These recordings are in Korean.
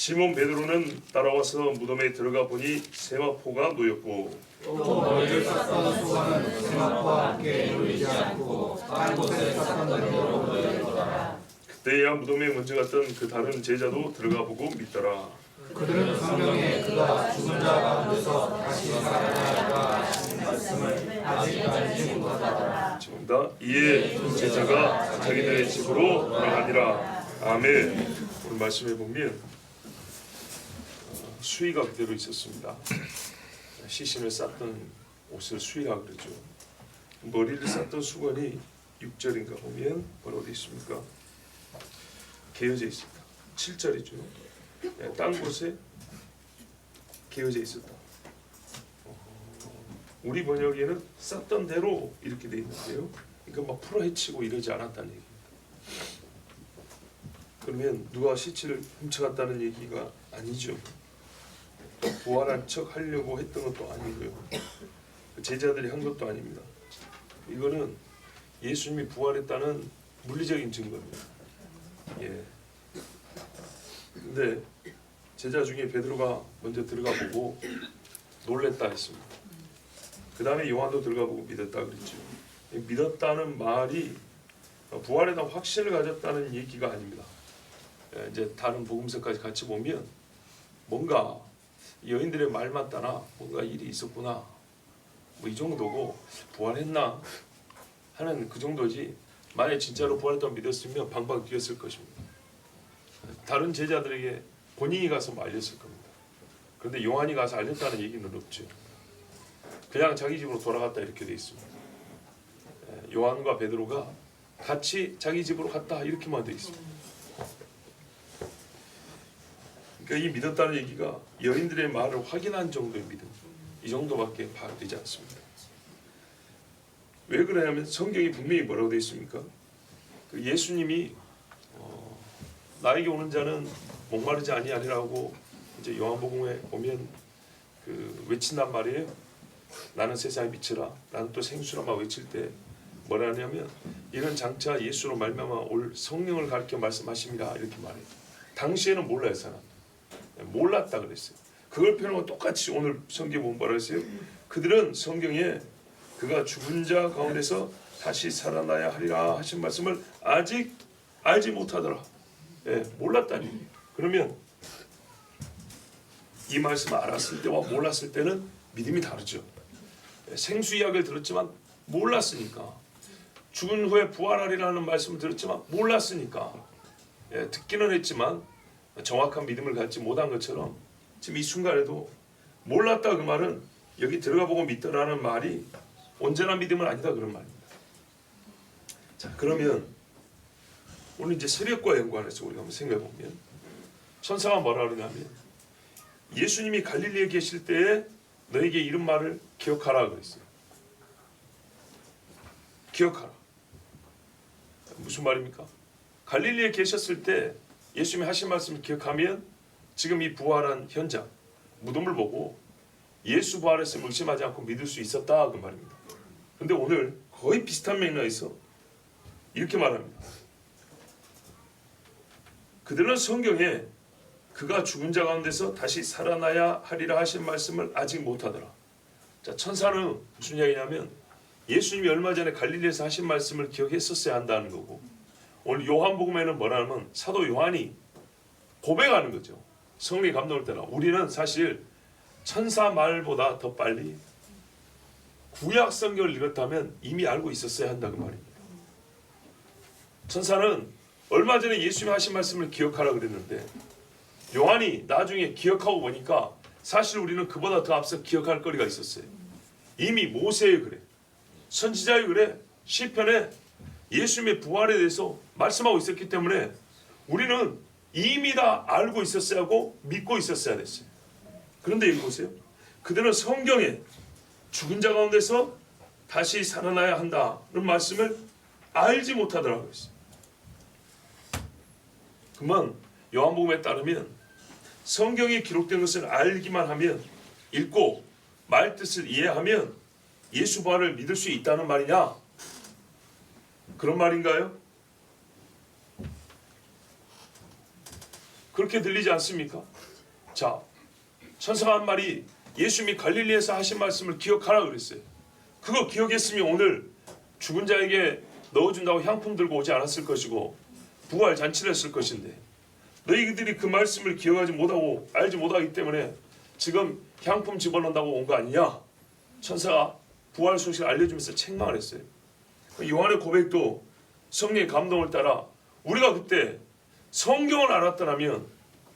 시몬 베드로는 따라와서 무덤에 들어가 보니 세마포가 놓였고 또 멀리 쌌던 수건은 세마포와 함께 놓이지 않고 다른 곳에 쌌던 대로 놓였더라. 그때야 무덤에 먼저 갔던 그 다른 제자도 들어가 보고 믿더라. 그들은 성경에 그가 죽은 자 가운데서 다시 살아나리라 하신 말씀을 아직 알지 못하더라. 지금다 이에 제자가 자기들의 집으로 돌아가니라. 아멘. 오늘 말씀해 보면 수의가 그대로 있었습니다. 시신을 쌌던 옷을 수의라 그러죠. 머리를 쌌던 수건이 6절인가 보면 뭐라고 되어 있습니까? 개어져 있습니다. 7절이죠. 딴 곳에 개어져 있었다. 우리 번역에는 쌌던 대로 이렇게 돼 있는데요. 그러니까 막 풀어헤치고 이러지 않았다는 얘기입니다. 그러면 누가 시체를 훔쳐갔다는 얘기가 아니죠. 부활한 척 하려고 했던 것도 아니고요. 제자들이 한 것도 아닙니다. 이거는 예수님이 부활했다는 물리적인 증거입니다. 예. 근데 제자 중에 베드로가 먼저 들어가 보고 놀랬다 했습니다. 그 다음에 요한도 들어가 보고 믿었다 그랬죠. 믿었다는 말이 부활에 대한 확신을 가졌다는 얘기가 아닙니다. 이제 다른 복음서까지 같이 보면 뭔가 여인들의 말 맞다나 뭔가 일이 있었구나 뭐 이 정도고 부활했나 하는 그 정도지, 만약에 진짜로 부활했다고 믿었으면 방방 뛰었을 것입니다. 다른 제자들에게 본인이 가서 알렸을 겁니다. 그런데 요한이 가서 알렸다는 얘기는 없죠. 그냥 자기 집으로 돌아갔다 이렇게 돼 있습니다. 요한과 베드로가 같이 자기 집으로 갔다 이렇게만 돼 있습니다. 그러니까 이 믿었다는 얘기가 여인들의 말을 확인한 정도의 믿음, 이 정도밖에 파악되지 않습니다. 왜 그러냐면 성경이 분명히 뭐라고 되어 있습니까? 그 예수님이 나에게 오는 자는 목마르지 아니하리라고 이제 요한복음에 보면 그 외친단 말이에요. 나는 세상의 빛이라, 나는 또 생수라 막 외칠 때 뭐라 하냐면 이런 장차 예수로 말미암아 올 성령을 가리켜 말씀하십니다 이렇게 말해요. 당시에는 몰라요 사람. 몰랐다 그랬어요. 그걸 표현하고 똑같이 오늘 성경에 보면 뭐라 했어요? 그들은 성경에 그가 죽은 자 가운데서 다시 살아나야 하리라 하신 말씀을 아직 알지 못하더라. 예, 몰랐다니. 그러면 이 말씀을 알았을 때와 몰랐을 때는 믿음이 다르죠. 생수 이야기를 들었지만 몰랐으니까, 죽은 후에 부활하리라는 말씀을 들었지만 몰랐으니까, 듣기는 했지만 정확한 믿음을 갖지 못한 것처럼 지금 이 순간에도 몰랐다 그 말은 여기 들어가 보고 믿더라는 말이 온전한 믿음은 아니다 그런 말입니다. 자, 그러면 오늘 이제 새벽과 연관해서 우리가 한번 생각해 보면 천사가 뭐라 그러냐면 예수님이 갈릴리에 계실 때에 너에게 이런 말을 기억하라 그랬어요. 기억하라. 무슨 말입니까? 갈릴리에 계셨을 때 예수님이 하신 말씀을 기억하면 지금 이 부활한 현장, 무덤을 보고 예수 부활했음을 의심하지 않고 믿을 수 있었다 그 말입니다. 그런데 오늘 거의 비슷한 맥락에서 이렇게 말합니다. 그들은 성경에 그가 죽은 자 가운데서 다시 살아나야 하리라 하신 말씀을 아직 못하더라. 자, 천사는 무슨 이야기냐면 예수님이 얼마 전에 갈릴리에서 하신 말씀을 기억했었어야 한다는 거고, 오늘 요한복음에는 뭐라면 사도 요한이 고백하는 거죠. 성령이 감동을 따라 우리는 사실 천사 말보다 더 빨리 구약 성경을 읽었다면 이미 알고 있었어야 한다 그 말입니다. 천사는 얼마 전에 예수님이 하신 말씀을 기억하라 그랬는데 요한이 나중에 기억하고 보니까 사실 우리는 그보다 더 앞서 기억할 거리가 있었어요. 이미 모세의 글에, 선지자의 글에, 시편에 예수님의 부활에 대해서 말씀하고 있었기 때문에 우리는 이미 다 알고 있었어야 하고 믿고 있었어야 됐어요. 그런데 여기 보세요. 그들은 성경에 죽은 자 가운데서 다시 살아나야 한다는 말씀을 알지 못하더라고요. 그만 요한복음에 따르면 성경에 기록된 것을 알기만 하면, 읽고 말 뜻을 이해하면 예수 부활을 믿을 수 있다는 말이냐? 그런 말인가요? 그렇게 들리지 않습니까? 자, 천사가 한 말이 예수님이 갈릴리에서 하신 말씀을 기억하라 그랬어요. 그거 기억했으면 오늘 죽은 자에게 넣어준다고 향품 들고 오지 않았을 것이고 부활 잔치를 했을 것인데, 너희들이 그 말씀을 기억하지 못하고 알지 못하기 때문에 지금 향품 집어넣는다고 온 거 아니냐? 천사가 부활 소식을 알려주면서 책망을 했어요. 요한의 고백도 성령의 감동을 따라 우리가 그때 성경을 알았더라면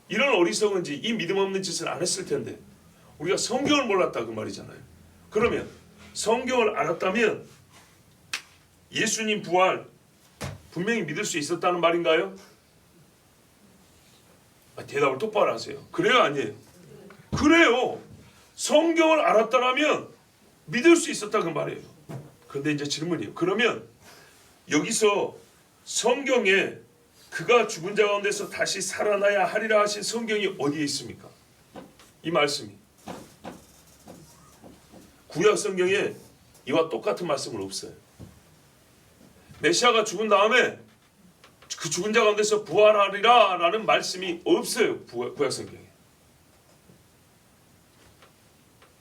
이런 어리석은지 이 믿음 없는 짓을 안 했을 텐데, 우리가 성경을 몰랐다 그 말이잖아요. 그러면 성경을 알았다면 예수님 부활 분명히 믿을 수 있었다는 말인가요? 대답을 똑바로 하세요. 그래요, 아니에요? 그래요. 성경을 알았다면 믿을 수 있었다 그 말이에요. 그런데 이제 질문이에요. 그러면 여기서 성경에 그가 죽은 자 가운데서 다시 살아나야 하리라 하신 성경이 어디에 있습니까? 이 말씀이 구약 성경에 이와 똑같은 말씀은 없어요. 메시아가 죽은 다음에 그 죽은 자 가운데서 부활하리라 라는 말씀이 없어요. 구약 성경에.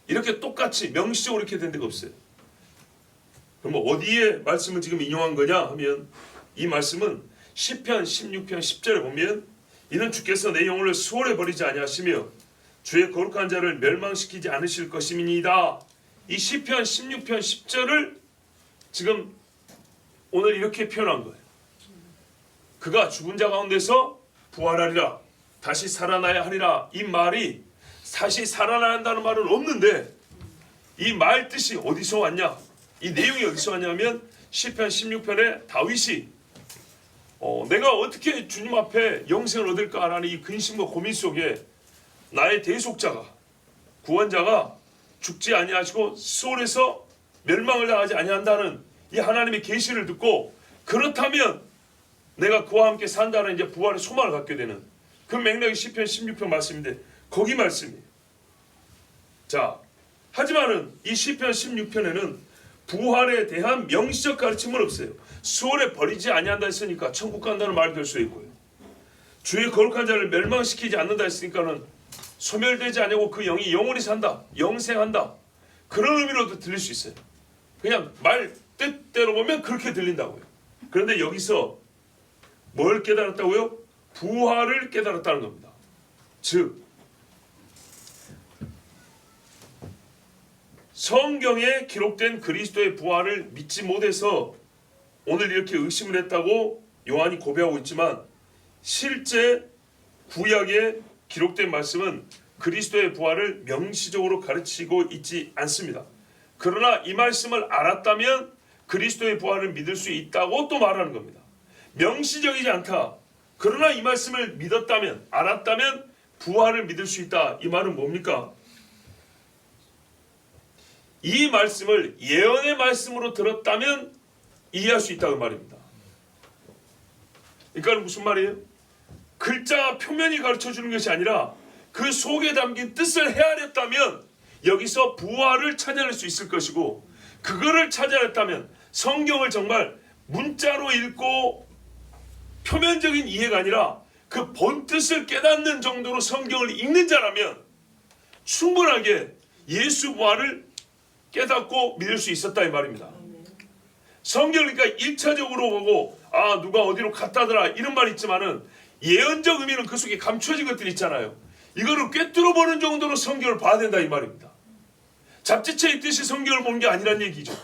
이렇게 똑같이 명시적으로 이렇게 된 데가 없어요. 그럼 어디에 말씀을 지금 인용한 거냐 하면, 이 말씀은 시편 16편 10절에 보면 이는 주께서 내 영혼을 수월에 버리지 아니하시며 주의 거룩한 자를 멸망시키지 않으실 것임이니이다. 이 시편 16편 10절을 지금 오늘 이렇게 표현한 거예요. 그가 죽은 자 가운데서 부활하리라, 다시 살아나야 하리라. 이 말이 다시 살아나야 한다는 말은 없는데, 이 말 뜻이 어디서 왔냐, 이 내용이 어디서 왔냐면 시편 16편에 다윗이 내가 어떻게 주님 앞에 영생을 얻을까라는 이 근심과 고민 속에 나의 대속자가, 구원자가 죽지 아니하시고 수월에서 멸망을 당하지 아니한다는 이 하나님의 계시를 듣고, 그렇다면 내가 그와 함께 산다는 이제 부활의 소망을 갖게 되는 그 맥락이 시편 16편 말씀인데, 거기 말씀이에요. 자, 하지만은 이 시편 16편에는 부활에 대한 명시적 가르침은 없어요. 수월에 버리지 아니한다 했으니까 천국 간다는 말이 될 수 있고요. 주의 거룩한 자를 멸망시키지 않는다 했으니까는 소멸되지 아니하고 그 영이 영원히 산다, 영생한다, 그런 의미로도 들릴 수 있어요. 그냥 말 뜻대로 보면 그렇게 들린다고요. 그런데 여기서 뭘 깨달았다고요? 부활을 깨달았다는 겁니다. 즉 성경에 기록된 그리스도의 부활을 믿지 못해서 오늘 이렇게 의심을 했다고 요한이 고백하고 있지만, 실제 구약에 기록된 말씀은 그리스도의 부활을 명시적으로 가르치고 있지 않습니다. 그러나 이 말씀을 알았다면 그리스도의 부활을 믿을 수 있다고 또 말하는 겁니다. 명시적이지 않다. 그러나 이 말씀을 믿었다면, 알았다면 부활을 믿을 수 있다. 이 말은 뭡니까? 이 말씀을 예언의 말씀으로 들었다면 이해할 수 있다고 말입니다. 그러니까 무슨 말이에요? 글자 표면이 가르쳐주는 것이 아니라 그 속에 담긴 뜻을 헤아렸다면 여기서 부활을 찾아낼 수 있을 것이고, 그거를 찾아냈다면 성경을 정말 문자로 읽고 표면적인 이해가 아니라 그 본뜻을 깨닫는 정도로 성경을 읽는 자라면 충분하게 예수 부활을 깨닫고 믿을 수 있었다 이 말입니다. 성경을 그러니까 1차적으로 보고 누가 어디로 갔다더라 이런 말 있지만은 예언적 의미는 그 속에 감춰진 것들이 있잖아요. 이거를 꿰뚫어 보는 정도로 성경을 봐야 된다 이 말입니다. 잡지체 읽듯이 성경을 보는 게 아니란 얘기죠.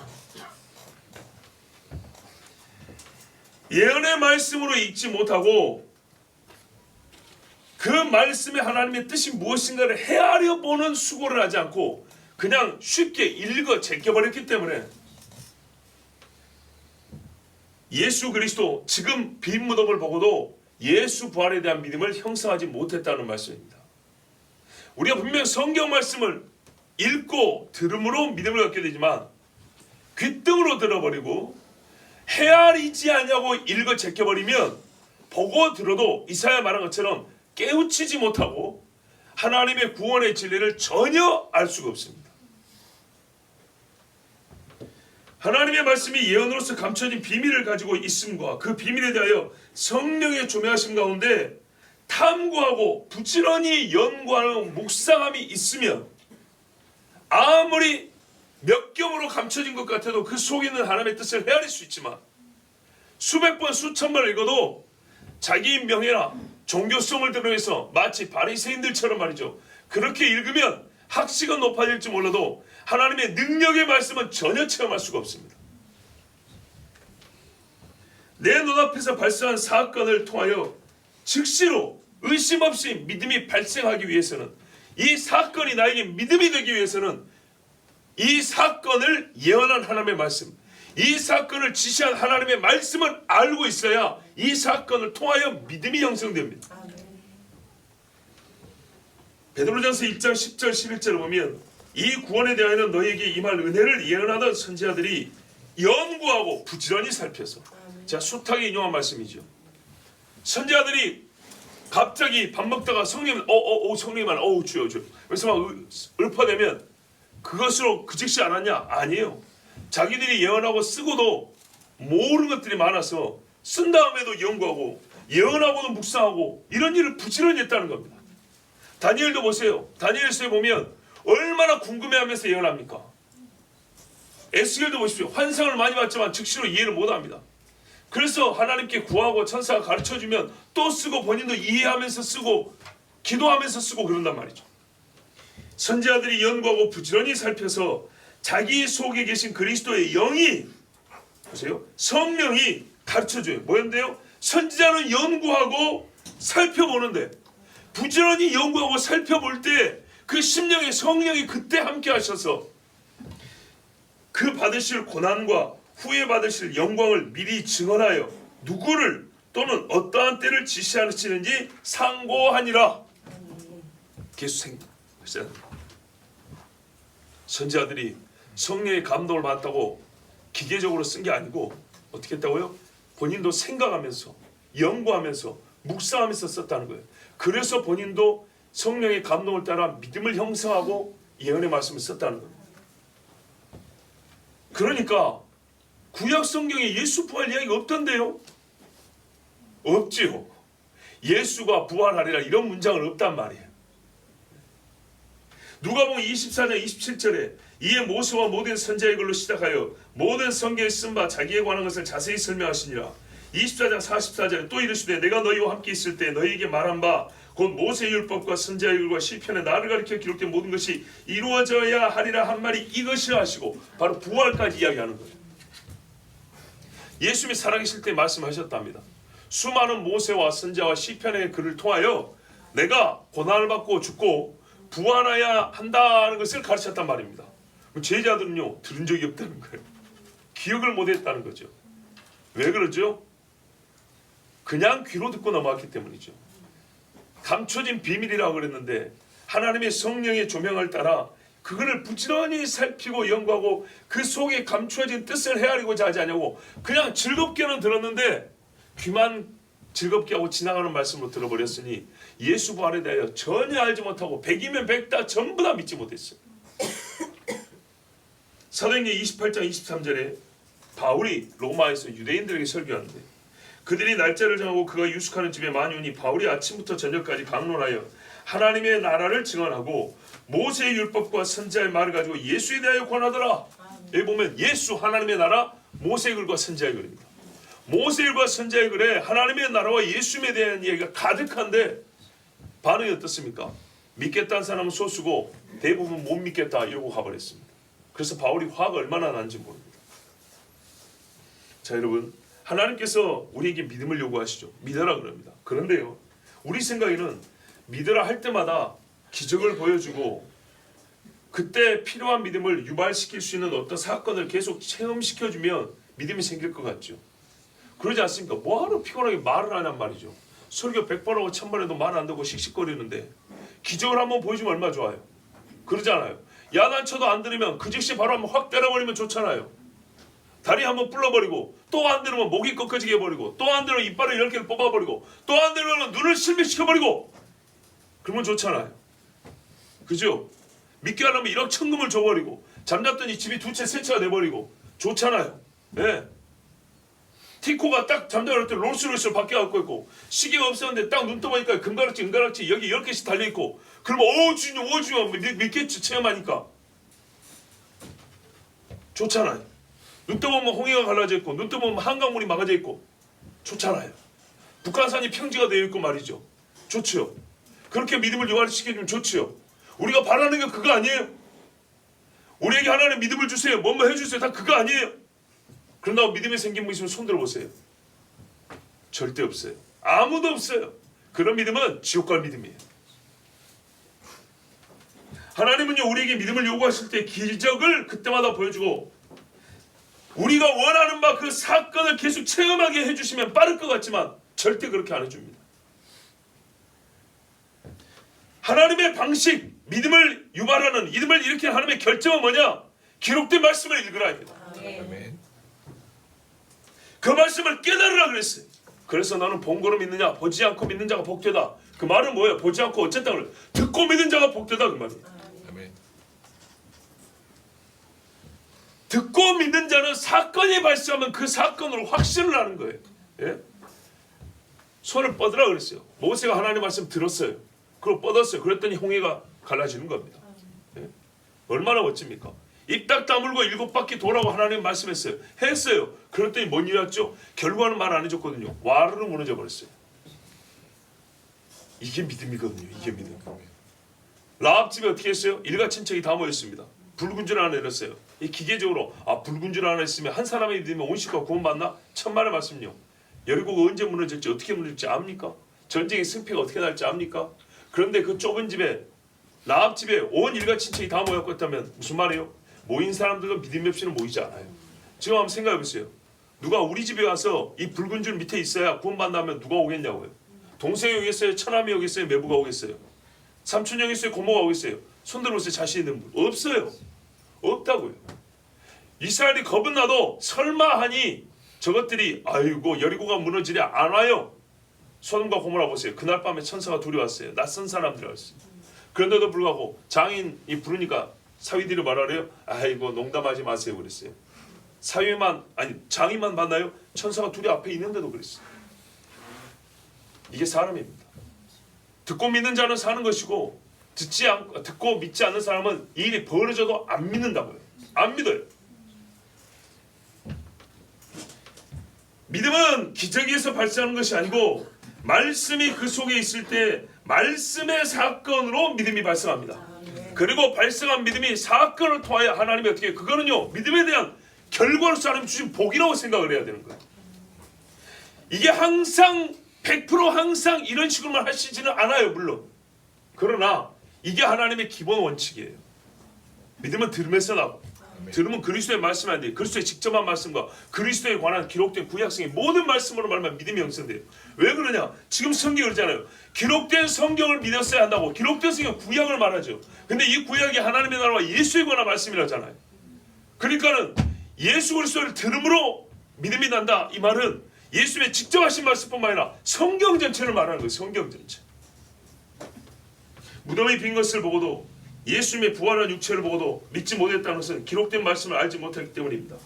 예언의 말씀으로 읽지 못하고 그 말씀의 하나님의 뜻이 무엇인가를 헤아려 보는 수고를 하지 않고 그냥 쉽게 읽어 제껴버렸기 때문에 예수 그리스도 지금 빈 무덤을 보고도 예수 부활에 대한 믿음을 형성하지 못했다는 말씀입니다. 우리가 분명 성경 말씀을 읽고 들음으로 믿음을 갖게 되지만 귓등으로 들어버리고 헤아리지 않냐고 읽어 제껴버리면 보고 들어도 이사야 말한 것처럼 깨우치지 못하고 하나님의 구원의 진리를 전혀 알 수가 없습니다. 하나님의 말씀이 예언으로서 감춰진 비밀을 가지고 있음과 그 비밀에 대하여 성령의 조명하심 가운데 탐구하고 부지런히 연구하는 묵상함이 있으면 아무리 몇 겹으로 감춰진 것 같아도 그 속에 있는 하나님의 뜻을 헤아릴 수 있지만 수백 번 수천 번 읽어도 자기 명예나 종교성을 드러내서 마치 바리새인들처럼 말이죠. 그렇게 읽으면 학식은 높아질지 몰라도 하나님의 능력의 말씀은 전혀 체험할 수가 없습니다. 내 눈앞에서 발생한 사건을 통하여 즉시로 의심 없이 믿음이 발생하기 위해서는, 이 사건이 나에게 믿음이 되기 위해서는 이 사건을 예언한 하나님의 말씀, 이 사건을 지시한 하나님의 말씀을 알고 있어야 이 사건을 통하여 믿음이 형성됩니다. 베드로전서 1장 10절 11절을 보면 이 구원에 대하여는 너희에게 임할 은혜를 예언하던 선지자들이 연구하고 부지런히 살펴서, 제가 숱하게 인용한 말씀이죠. 선지자들이 갑자기 밥 먹다가 성령 성령만 주여 그래서 막 읊어대면 그것으로 그 즉시 알았냐? 아니에요. 자기들이 예언하고 쓰고도 모르는 것들이 많아서 쓴 다음에도 연구하고 예언하고도 묵상하고 이런 일을 부지런히 했다는 겁니다. 다니엘도 보세요. 다니엘서에 보면 얼마나 궁금해하면서 예언합니까? 에스겔도 보십시오. 환상을 많이 봤지만 즉시로 이해를 못합니다. 그래서 하나님께 구하고 천사가 가르쳐주면 또 쓰고 본인도 이해하면서 쓰고 기도하면서 쓰고 그런단 말이죠. 선지자들이 연구하고 부지런히 살펴서 자기 속에 계신 그리스도의 영이, 보세요, 성령이 가르쳐줘요. 뭐였는데요? 선지자는 연구하고 살펴보는데 부지런히 연구하고 살펴볼 때 그 심령의 성령이 그때 함께 하셔서 그 받으실 고난과 후에 받으실 영광을 미리 증언하여 누구를 또는 어떠한 때를 지시하시는지 상고하니라. 계속 선지자들이 성령의 감동을 받았다고 기계적으로 쓴 게 아니고 어떻게 했다고요? 본인도 생각하면서 연구하면서 묵상하면서 썼다는 거예요. 그래서 본인도 성령의 감동을 따라 믿음을 형성하고 예언의 말씀을 썼다는 거예요. 그러니까 구약 성경에 예수 부활 이야기가 없던데요? 없지요. 예수가 부활하리라 이런 문장은 없단 말이에요. 누가복음 24장 27절에 이에 모세와 모든 선지자의 글로 시작하여 모든 성경에 쓴 바 자기에 관한 것을 자세히 설명하시니라. 24장 44절에 또 이르시되 내가 너희와 함께 있을 때 너희에게 말한 바 곧 모세의 율법과 선지자의 글과 시편에 나를 가리켜 기록된 모든 것이 이루어져야 하리라 한 말이 이것이라 하시고 바로 부활까지 이야기하는 거예요. 예수님이 살아계실 때 말씀하셨답니다. 수많은 모세와 선지자와 시편의 글을 통하여 내가 고난을 받고 죽고 부활해야 한다는 것을 가르쳤단 말입니다. 제자들은요 들은 적이 없다는 거예요. 기억을 못했다는 거죠. 왜 그러죠? 그냥 귀로 듣고 넘어갔기 때문이죠. 감춰진 비밀이라고 그랬는데 하나님의 성령의 조명을 따라 그거를 부지런히 살피고 연구하고 그 속에 감추어진 뜻을 헤아리고자 하지 않냐고 그냥 즐겁게는 들었는데 귀만 즐겁게 하고 지나가는 말씀으로 들어버렸으니 예수 부활에 대하여 전혀 알지 못하고 100이면 100 다 전부 다 믿지 못했어요. 사도행전 28장 23절에 바울이 로마에서 유대인들에게 설교하는데 그들이 날짜를 정하고 그가 유숙하는 집에 많이 오니 바울이 아침부터 저녁까지 강론하여 하나님의 나라를 증언하고 모세의 율법과 선지자의 말을 가지고 예수에 대하여 권하더라. 여기 보면 예수 하나님의 나라 모세의 글과 선지자의 글입니다. 모세의 글과 선지자의 글에 하나님의 나라와 예수님에 대한 이야기가 가득한데 반응이 어떻습니까? 믿겠다는 사람은 소수고 대부분 못 믿겠다 이러고 가버렸습니다. 그래서 바울이 화가 얼마나 난지 모릅니다. 자 여러분, 하나님께서 우리에게 믿음을 요구하시죠. 믿어라 그럽니다. 그런데요, 우리 생각에는 믿으라 할 때마다 기적을 보여주고 그때 필요한 믿음을 유발시킬 수 있는 어떤 사건을 계속 체험시켜주면 믿음이 생길 것 같죠. 그러지 않습니까? 뭐하러 피곤하게 말을 하냔 말이죠. 설교 100번 하고 1000번 해도 말 안 듣고 씩씩거리는데 기적을 한번 보여주면 얼마나 좋아요. 그러잖아요. 야단쳐도 안 들으면 그 즉시 바로 한번 확 때려버리면 좋잖아요. 다리 한번 불러버리고 또 안 들으면 목이 꺾어지게 해버리고 또 안 들으면 이빨을 10개를 뽑아버리고 또 안 들으면 눈을 실명시켜버리고 그러면 좋잖아요. 그죠? 믿게 하려면 1억 천금을 줘버리고 잠잤더니 집이 2채 3채가 돼버리고 좋잖아요. 네. 티코가 딱 잠자고 때 롤스로이스를 밖에 갖고 있고 시계가 없었는데 딱 눈 떠보니까 금가락지 여기 10개씩 달려있고 그러면 주님 믿겠지 체험하니까 좋잖아요. 눈 떠보면 홍해가 갈라져 있고 눈 떠보면 한강물이 막아져 있고 좋잖아요. 북한산이 평지가 되어 있고 말이죠. 좋지요. 그렇게 믿음을 유발시켜주면 좋지요. 우리가 바라는 게 그거 아니에요? 우리에게 하나님 믿음을 주세요. 뭐뭐 해주세요. 다 그거 아니에요? 그런다고 믿음이 생긴 분 있으면 손 들어보세요. 절대 없어요. 아무도 없어요. 그런 믿음은 지옥 갈 믿음이에요. 하나님은요 우리에게 믿음을 요구하실 때 기적을 그때마다 보여주고 우리가 원하는 바 그 사건을 계속 체험하게 해주시면 빠를 것 같지만 절대 그렇게 안 해줍니다. 하나님의 방식, 믿음을 유발하는, 믿음을 일으키는 하나님의 결정은 뭐냐? 기록된 말씀을 읽으라 합니다. 아멘. 그 말씀을 깨달으라 그랬어요. 그래서 너는 본거로 믿느냐? 보지 않고 믿는 자가 복되다. 그 말은 뭐예요? 보지 않고 어쨌다 그래. 듣고 믿는 자가 복되다 그 말이에요. 아멘. 듣고 믿는 자는 사건이 발생하면 그 사건으로 확신을 하는 거예요. 예? 손을 뻗으라 그랬어요. 모세가 하나님 말씀 들었어요. 그걸 뻗었어요. 그랬더니 홍해가 갈라지는 겁니다. 예? 얼마나 멋집니까? 입 딱 다물고 7바퀴 도라고 하나님 말씀했어요. 했어요. 그랬더니 뭔 일이었죠? 결과는 말 안 해줬거든요. 와르르 무너져 버렸어요. 이게 믿음이거든요. 이게 믿음. 라합 집에 어떻게 했어요? 일가 친척이 다 모였습니다. 붉은 줄 하나 내렸어요. 이 기계적으로 붉은 줄 하나 있으면 한 사람이 믿으면 온 식구가 구원받나? 천만의 말씀요. 여리고가 언제 무너질지 어떻게 무너질지 압니까? 전쟁의 승패가 어떻게 날지 압니까? 그런데 그 좁은 집에 라합 집에 온 일가 친척이 다 모였고 했다면 무슨 말이에요? 모인 사람들도 믿음이 없이는 모이지 않아요. 지금 한번 생각해 보세요. 누가 우리 집에 와서 이 붉은 줄 밑에 있어야 구원받는다면 누가 오겠냐고요. 동생이 오겠어요? 처남이 오겠어요? 매부가 오겠어요? 삼촌이 오겠어요? 고모가 오겠어요? 손들어보세요. 자신 있는 분. 없어요. 없다고요. 이스라엘이 겁은 나도 설마 하니 저것들이 아이고 여리고가 무너지랴 안 와요. 소돔과 고모라 보세요. 그날 밤에 천사가 둘이 왔어요. 낯선 사람들이 왔어요. 그런데도 불구하고 장인이 부르니까 사위들이 말하래요. 아이고 농담하지 마세요 그랬어요. 장인만 만나요? 천사가 둘이 앞에 있는데도 그랬어요. 이게 사람입니다. 듣고 믿는 자는 사는 것이고 듣고 믿지 않는 사람은 이 일이 벌어져도 안 믿는다고요. 안 믿어요. 믿음은 기적에서 발생하는 것이 아니고 말씀이 그 속에 있을 때 말씀의 사건으로 믿음이 발생합니다. 그리고 발생한 믿음이 사건을 통하여 하나님이 어떻게 그거는요 믿음에 대한 결과로서 하나님 주신 복이라고 생각을 해야 되는 거예요. 이게 항상 100% 항상 이런 식으로만 하시지는 않아요. 물론 그러나 이게 하나님의 기본 원칙이에요. 믿음은 들으면서 나고 들으면 그리스도의 말씀이 안 돼요. 그리스도의 직접한 말씀과 그리스도에 관한 기록된 구약성의 모든 말씀으로 말하면 믿음이 형성돼요. 왜 그러냐? 지금 성경이 그러잖아요. 기록된 성경을 믿었어야 한다고. 기록된 성경 구약을 말하죠. 근데 이 구약이 하나님의 나라와 예수에 관한 말씀이라잖아요. 그러니까는 예수 그리스도를 들음으로 믿음이 난다. 이 말은 예수의 직접 하신 말씀뿐만 아니라 성경 전체를 말하는 거예요. 성경 전체. 무덤이 빈 것을 보고도 예수님의 부활한 육체를 보고도 믿지 못했다는 것은 기록된 말씀을 알지 못했기 때문입니다.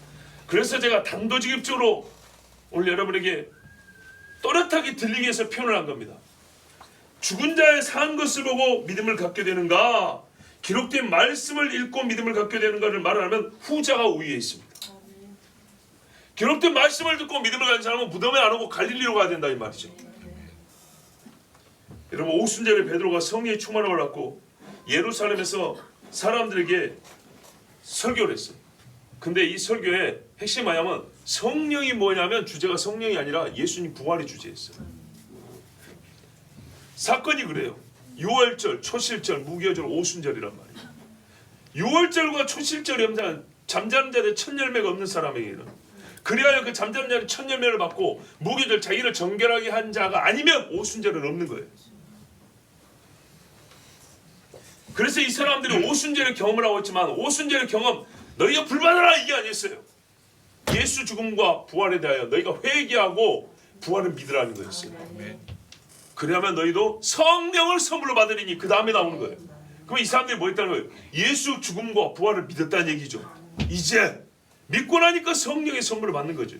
그래서 제가 단도직입적으로 오늘 여러분에게 또렷하게 들리게 해서 표현을 한 겁니다. 죽은 자의 산 것을 보고 믿음을 갖게 되는가, 기록된 말씀을 읽고 믿음을 갖게 되는가를 말하면 후자가 우위에 있습니다. 기록된 말씀을 듣고 믿음을 가진 사람은 무덤에 안 오고 갈릴리로 가야 된다 이 말이죠. 여러분 오순절에 베드로가 성령의 충만을 받고 예루살렘에서 사람들에게 설교를 했어요. 근데 이 설교의 핵심 뭐냐면 성령이 뭐냐면 주제가 성령이 아니라 예수님 부활의 주제였어요. 사건이 그래요. 6월절, 초실절, 무교절, 오순절이란 말이에요. 6월절과 초실절이 잠자는 자들의 첫 열매가 없는 사람에게는 그리하여 그 잠자는 자의 첫 열매를 받고 무교절 자기를 정결하게 한 자가 아니면 오순절은 없는 거예요. 그래서 이 사람들이 오순절의 경험을 하고 있지만 오순절의 경험 너희가 불받아라 이게 아니었어요. 예수 죽음과 부활에 대하여 너희가 회개하고 부활을 믿으라는 거였어요. 그러면 너희도 성령을 선물로 받으리니 그 다음에 나오는 거예요. 그럼 이 사람들이 뭐 했다는 거예요? 예수 죽음과 부활을 믿었다는 얘기죠. 이제 믿고 나니까 성령의 선물을 받는 거죠.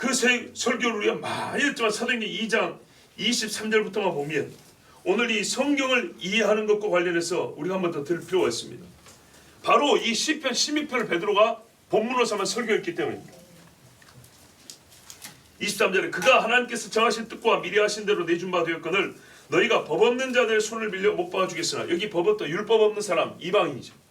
그 설교를 우리가 많이 했지만 사도행전 2장 23절부터만 보면 오늘 이 성경을 이해하는 것과 관련해서 우리가 한 번 더 들을 필요가 있습니다. 바로 이 시편 12편을 베드로가 본문으로 삼아 설교했기 때문입니다. 23절에 그가 하나님께서 정하신 뜻과 미리 하신 대로 내준 바 되었거늘 너희가 법 없는 자들의 손을 빌려 못 박아주겠으나, 여기 법 없다, 율법 없는 사람, 이방인이죠.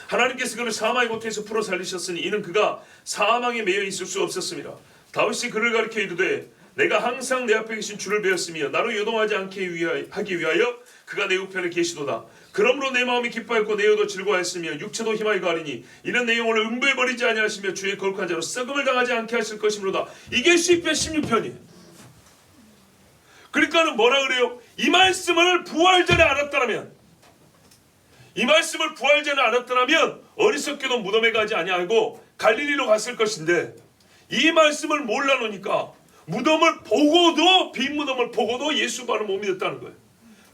하나님께서 그를 사망의 고통에서 풀어 살리셨으니 이는 그가 사망에 매여 있을 수 없었습니다. 다윗이 그를 가리켜 이르되 내가 항상 내 앞에 계신 주를 배웠으며 나로 요동하지 않게 하기 위하여 그가 내 우편에 계시도다. 그러므로 내 마음이 기뻐했고 내 의도 즐거워했으며 육체도 희망이 가리니 이는 내 영혼을 음부에 버리지 아니하시며 주의 거룩한 자로 썩음을 당하지 않게 하실 것이므로다. 이게 시편 16편이에요. 그러니까는 뭐라 그래요? 이 말씀을 부활전에 알았다면, 이 말씀을 부활전에 알았다면 어리석게도 무덤에 가지 아니하고 갈릴리로 갔을 것인데, 이 말씀을 몰라 놓으니까 무덤을 보고도, 빈 무덤을 보고도 예수 바로 못 믿었다는 거예요.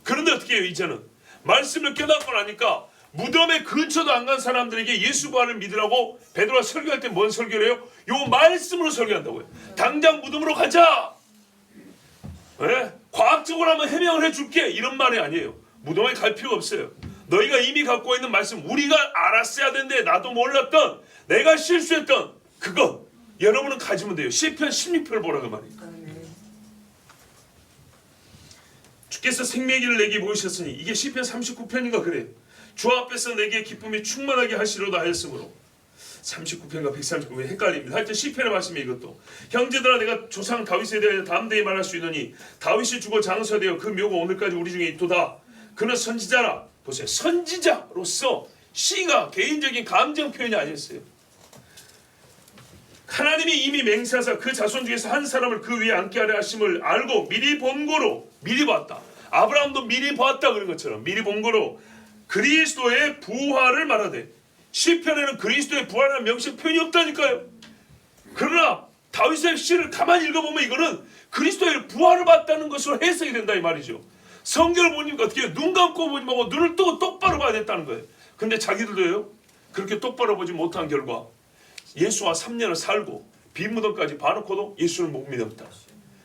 그런데 어떻게 해요? 이제는 말씀을 깨닫고 나니까 무덤의 근처도 안 간 사람들에게 예수 부활을 믿으라고 베드로가 설교할 때 뭔 설교를 해요? 요 말씀으로 설교한다고요. 당장 무덤으로 가자. 네? 과학적으로 한번 해명을 해줄게, 이런 말이 아니에요. 무덤에 갈 필요가 없어요. 너희가 이미 갖고 있는 말씀, 우리가 알았어야 되는데 나도 몰랐던, 내가 실수했던 그거 여러분은 가지면 돼요. 시편 16편을 보라고 말이에요. 주께서 생명기를 내게 보이셨으니, 이게 시편 39편인가 그래요. 주 앞에서 내게 기쁨이 충만하게 하시로다 하였으므로. 39편과 139편 헷갈립니다. 하여튼 시편의 말씀이 이것도, 형제들아 내가 조상 다윗에 대하여 담대히 말할 수 있느니 다윗이 죽어 장사되어 그 묘가 오늘까지 우리 중에 있도다. 그는 선지자라. 보세요. 선지자로서 시가 개인적인 감정 표현이 아니었어요. 하나님이 이미 맹세하사 그 자손 중에서 한 사람을 그 위에 앉게 하려 하심을 알고 미리 본 거로, 미리 봤다. 아브라함도 미리 봤다 그런 것처럼 미리 본 거로 그리스도의 부활을 말하되, 시편에는 그리스도의 부활이라는 명식 표현이 없다니까요. 그러나 다윗의 시를 가만히 읽어보면 이거는 그리스도의 부활을 봤다는 것으로 해석이 된다 이 말이죠. 성경을 보니까 어떻게 해요? 눈 감고 보지 말고 눈을 뜨고 똑바로 봐야 됐다는 거예요. 근데 자기들도요, 그렇게 똑바로 보지 못한 결과 예수와 3년을 살고 빈 무덤까지 봐놓고도 예수를 못 믿었다.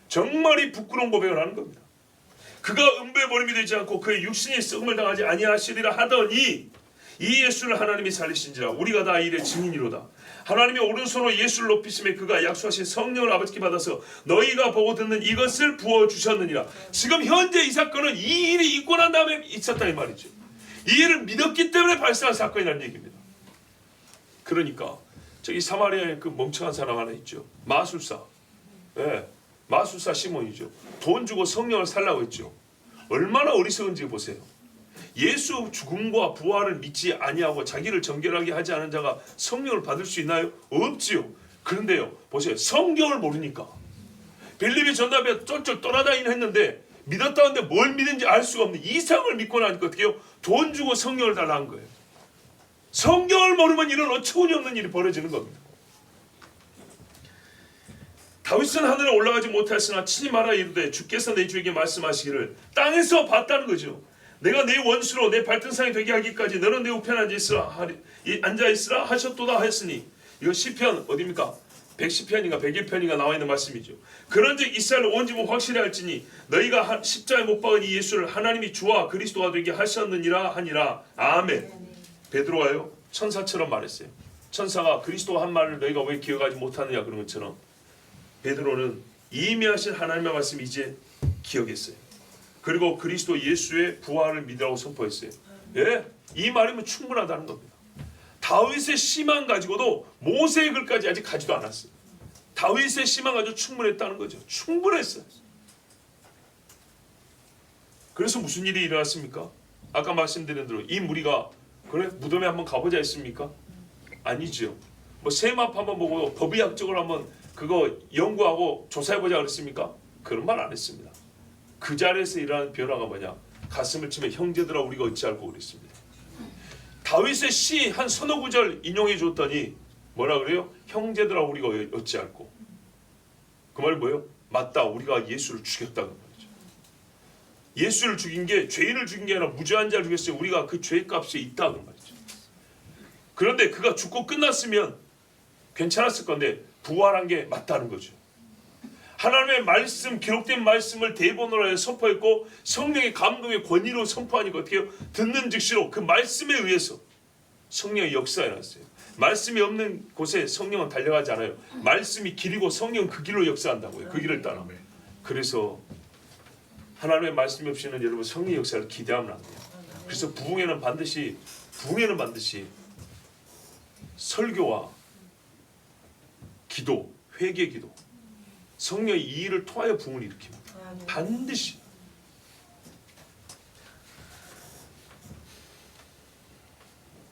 정말 이 부끄러운 고백을 하는 겁니다. 그가 음부에 버림이 되지 않고 그의 육신이 썩음을 당하지 아니하시리라 하더니 이 예수를 하나님이 살리신지라 우리가 다 이의 증인이로다. 하나님이 오른손으로 예수를 높이심에 그가 약속하신 성령을 아버지께 받아서 너희가 보고 듣는 이것을 부어주셨느니라. 지금 현재 이 사건은 이 일이 있고 난 다음에 있었다 이 말이죠. 이 일을 믿었기 때문에 발생한 사건이라는 얘기입니다. 그러니까 저기 사마리아에 그 멍청한 사람 하나 있죠. 마술사. 네, 마술사 시몬이죠. 돈 주고 성령을 살라고 했죠. 얼마나 어리석은지 보세요. 예수 죽음과 부활을 믿지 아니하고 자기를 정결하게 하지 않은 자가 성령을 받을 수 있나요? 없지요. 그런데요, 보세요. 성경을 모르니까 빌립이 전답에 쫄쫄 떠나다니긴 했는데 믿었다는데 뭘 믿는지 알 수가 없는 이상을 믿고 나니까 어떻게 해요? 돈 주고 성령을 달라는 거예요. 성경을 모르면 이런 어처구니 없는 일이 벌어지는 겁니다. 다윗은 하늘에 올라가지 못하였으나 친히 말하 이르되 주께서 내 주에게 말씀하시기를, 땅에서 봤다는 거죠. 내가 내 원수로 내 발등상이 되게 하기까지 너는 내 우편에 앉아있으라 하셨도다 하였으니, 이거 시편 어디입니까? 110편인가 101편인가 나와 있는 말씀이죠. 그런즉 이스라엘 온 집은 확실히 할지니 너희가 십자가에 못 박은 이 예수를 하나님이 주와 그리스도가 되게 하셨느니라 하니라. 아멘. 베드로가요 천사처럼 말했어요. 천사가 그리스도가 한 말을 너희가 왜 기억하지 못하느냐 그런 것처럼 베드로는 이미 하신 하나님의 말씀을 이제 기억했어요. 그리고 그리스도 예수의 부활을 믿으라고 선포했어요. 예, 이 말이면 충분하다는 겁니다. 다윗의 시만 가지고도 모세의 글까지 아직 가지도 않았어요. 다윗의 시만 가지고 충분했다는 거죠. 충분했어요. 그래서 무슨 일이 일어났습니까? 아까 말씀드린 대로 이 무리가 그래 무덤에 한번 가보자 했습니까? 아니죠. 뭐 세마포 한번 보고 법의학적으로 한번 그거 연구하고 조사해보자 그랬습니까? 그런 말 안 했습니다. 그 자리에서 일어나는 변화가 뭐냐? 가슴을 치며 형제들아 우리가 어찌 알고 그랬습니다. 다윗의 시 한 서너 구절 인용해 줬더니 뭐라 그래요? 형제들아 우리가 어찌 알고. 그 말이 뭐예요? 맞다, 우리가 예수를 죽였다는 말이죠. 예수를 죽인 게 죄인을 죽인 게 아니라 무죄한 자를 죽였어요. 우리가 그 죄값이 있다는 말이죠. 그런데 그가 죽고 끝났으면 괜찮았을 건데 부활한 게 맞다는 거죠. 하나님의 말씀, 기록된 말씀을 대본으로 해 선포했고 성령의 감동의 권위로 선포하니까 어떻게 해요? 듣는 즉시로 그 말씀에 의해서 성령의 역사에 났어요. 말씀이 없는 곳에 성령은 달려가지 않아요. 말씀이 길이고 성령은 그 길로 역사한다고요. 그 길을 따라. 그래서 하나님의 말씀이 없이는 여러분 성령의 역사를 기대하면 안 돼요. 그래서 부흥에는 반드시 설교와 기도, 회개 기도, 성령의 이 일을 통하여 부흥을 일으킵니다. 반드시.